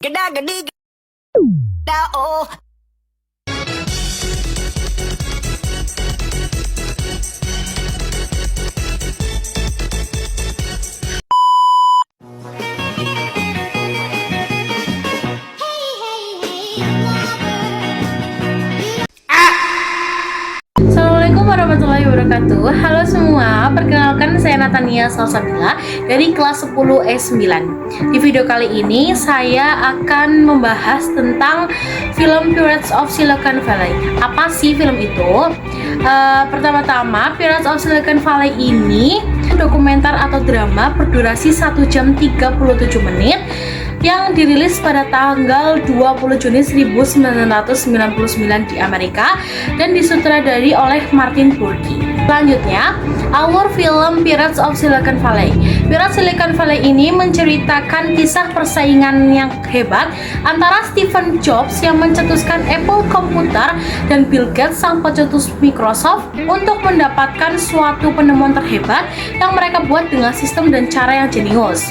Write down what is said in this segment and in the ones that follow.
Gada-gadi, oh. Assalamualaikum warahmatullahi wabarakatuh. Halo semua, perkenalkan saya Natania Salsabila dari kelas 10 E9. Di video kali ini saya akan membahas tentang film Pirates of Silicon Valley. Apa sih film itu? Pertama-tama, Pirates of Silicon Valley ini dokumenter atau drama berdurasi 1 jam 37 menit yang dirilis pada tanggal 20 Juni 1999 di Amerika dan disutradari oleh Martin Burgi. Selanjutnya, alur film Pirates of Silicon Valley. Pirates Silicon Valley ini menceritakan kisah persaingan yang hebat antara Steve Jobs yang mencetuskan Apple komputer dan Bill Gates sang pencetus Microsoft untuk mendapatkan suatu penemuan terhebat yang mereka buat dengan sistem dan cara yang jenius.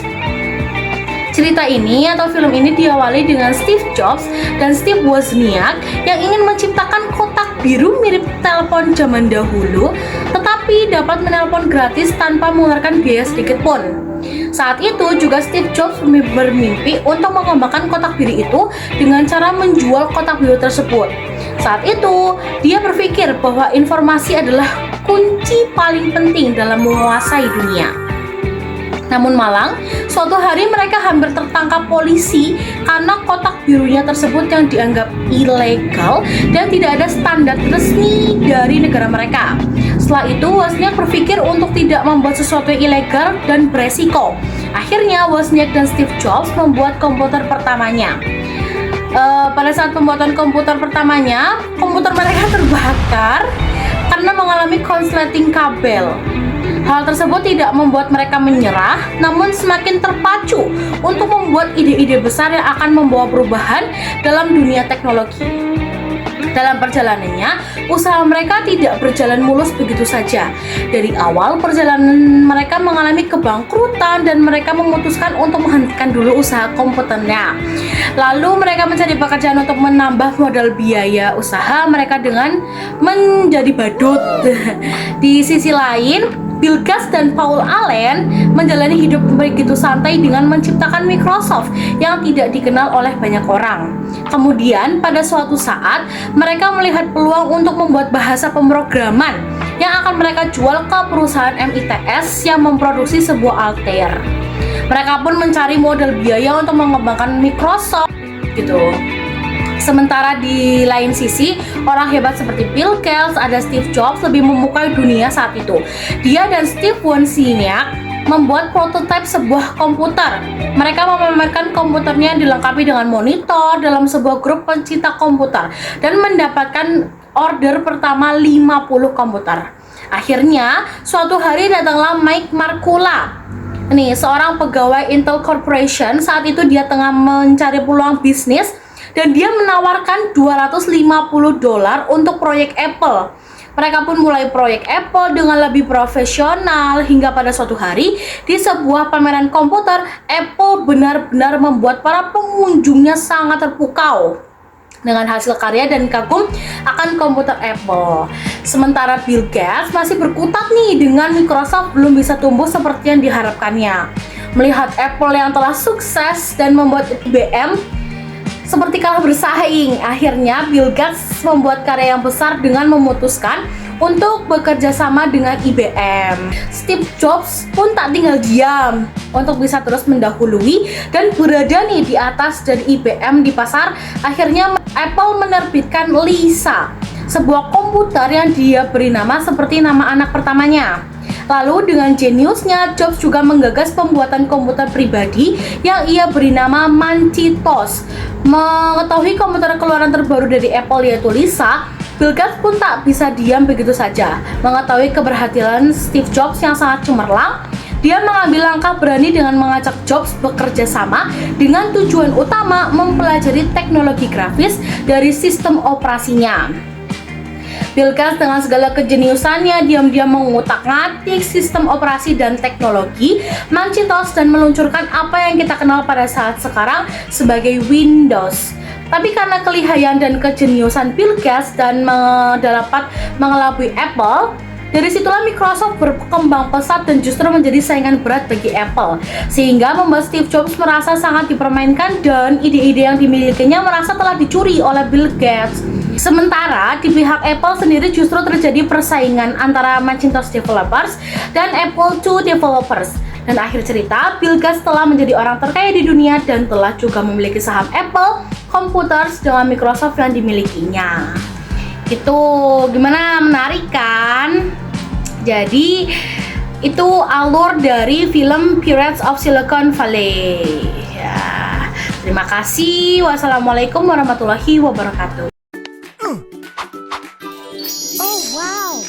Cerita ini atau film ini diawali dengan Steve Jobs dan Steve Wozniak yang ingin menciptakan kotak biru mirip telepon zaman dahulu, tetapi dapat menelpon gratis tanpa mengeluarkan biaya sedikit pun. Saat itu juga Steve Jobs bermimpi untuk mengembangkan kotak biru itu dengan cara menjual kotak biru tersebut. Saat itu, dia berpikir bahwa informasi adalah kunci paling penting dalam menguasai dunia. Namun malang, suatu hari mereka hampir tertangkap polisi karena kotak birunya tersebut yang dianggap ilegal dan tidak ada standar resmi dari negara mereka. Setelah itu, Wozniak berpikir untuk tidak membuat sesuatu yang ilegal dan beresiko. Akhirnya, Wozniak dan Steve Jobs membuat komputer pertamanya. Pada saat pembuatan komputer pertamanya, komputer mereka terbakar karena mengalami konsleting kabel. Hal tersebut tidak membuat mereka menyerah, namun semakin terpacu untuk membuat ide-ide besar yang akan membawa perubahan dalam dunia teknologi. Dalam perjalanannya, usaha mereka tidak berjalan mulus begitu saja. Dari awal perjalanan mereka mengalami kebangkrutan dan mereka memutuskan untuk menghentikan dulu usaha komputernya. Lalu mereka mencari pekerjaan untuk menambah modal biaya usaha mereka dengan menjadi badut. Di sisi lain, Bill Gates dan Paul Allen menjalani hidup begitu santai dengan menciptakan Microsoft yang tidak dikenal oleh banyak orang. Kemudian pada suatu saat mereka melihat peluang untuk membuat bahasa pemrograman yang akan mereka jual ke perusahaan MITS yang memproduksi sebuah Altair. Mereka pun mencari modal biaya untuk mengembangkan Microsoft gitu. Sementara di lain sisi, orang hebat seperti Bill Gates, ada Steve Jobs lebih memukai dunia saat itu. Dia dan Steve Wozniak membuat prototipe sebuah komputer. Mereka memamerkan komputernya dilengkapi dengan monitor dalam sebuah grup pencinta komputer dan mendapatkan order pertama 50 komputer. Akhirnya, suatu hari datanglah Mike Markula. Seorang pegawai Intel Corporation. Saat itu dia tengah mencari peluang bisnis dan dia menawarkan $250 untuk proyek Apple. Mereka pun mulai proyek Apple dengan lebih profesional hingga pada suatu hari di sebuah pameran komputer, Apple benar-benar membuat para pengunjungnya sangat terpukau dengan hasil karya dan kagum akan komputer Apple. Sementara Bill Gates masih berkutat dengan Microsoft belum bisa tumbuh seperti yang diharapkannya. Melihat Apple yang telah sukses dan membuat IBM seperti kalah bersaing, akhirnya Bill Gates membuat karya yang besar dengan memutuskan untuk bekerja sama dengan IBM. Steve Jobs pun tak tinggal diam untuk bisa terus mendahului dan berada di atas dari IBM di pasar. Akhirnya Apple menerbitkan Lisa, sebuah komputer yang dia beri nama seperti nama anak pertamanya. Lalu dengan jeniusnya, Jobs juga menggagas pembuatan komputer pribadi yang ia beri nama Macintosh. Mengetahui komputer keluaran terbaru dari Apple yaitu Lisa, Bill Gates pun tak bisa diam begitu saja. Mengetahui keberhasilan Steve Jobs yang sangat cemerlang, dia mengambil langkah berani dengan mengajak Jobs bekerja sama dengan tujuan utama mempelajari teknologi grafis dari sistem operasinya. Bill Gates dengan segala kejeniusannya diam-diam mengutak-ngatik sistem operasi dan teknologi, Macintosh, dan meluncurkan apa yang kita kenal pada saat sekarang sebagai Windows. Tapi karena kelihayan dan kejeniusan Bill Gates dan dapat mengelabui Apple, dari situlah Microsoft berkembang pesat dan justru menjadi saingan berat bagi Apple, sehingga membuat Steve Jobs merasa sangat dipermainkan dan ide-ide yang dimilikinya merasa telah dicuri oleh Bill Gates. Sementara di pihak Apple sendiri justru terjadi persaingan antara Macintosh developers dan Apple II developers. Dan akhir cerita, Bill Gates telah menjadi orang terkaya di dunia dan telah juga memiliki saham Apple Computers dengan Microsoft yang dimilikinya. Itu gimana, menarik kan? Jadi itu alur dari film Pirates of Silicon Valley. Ya, terima kasih. Wassalamualaikum warahmatullahi wabarakatuh. Oh wow.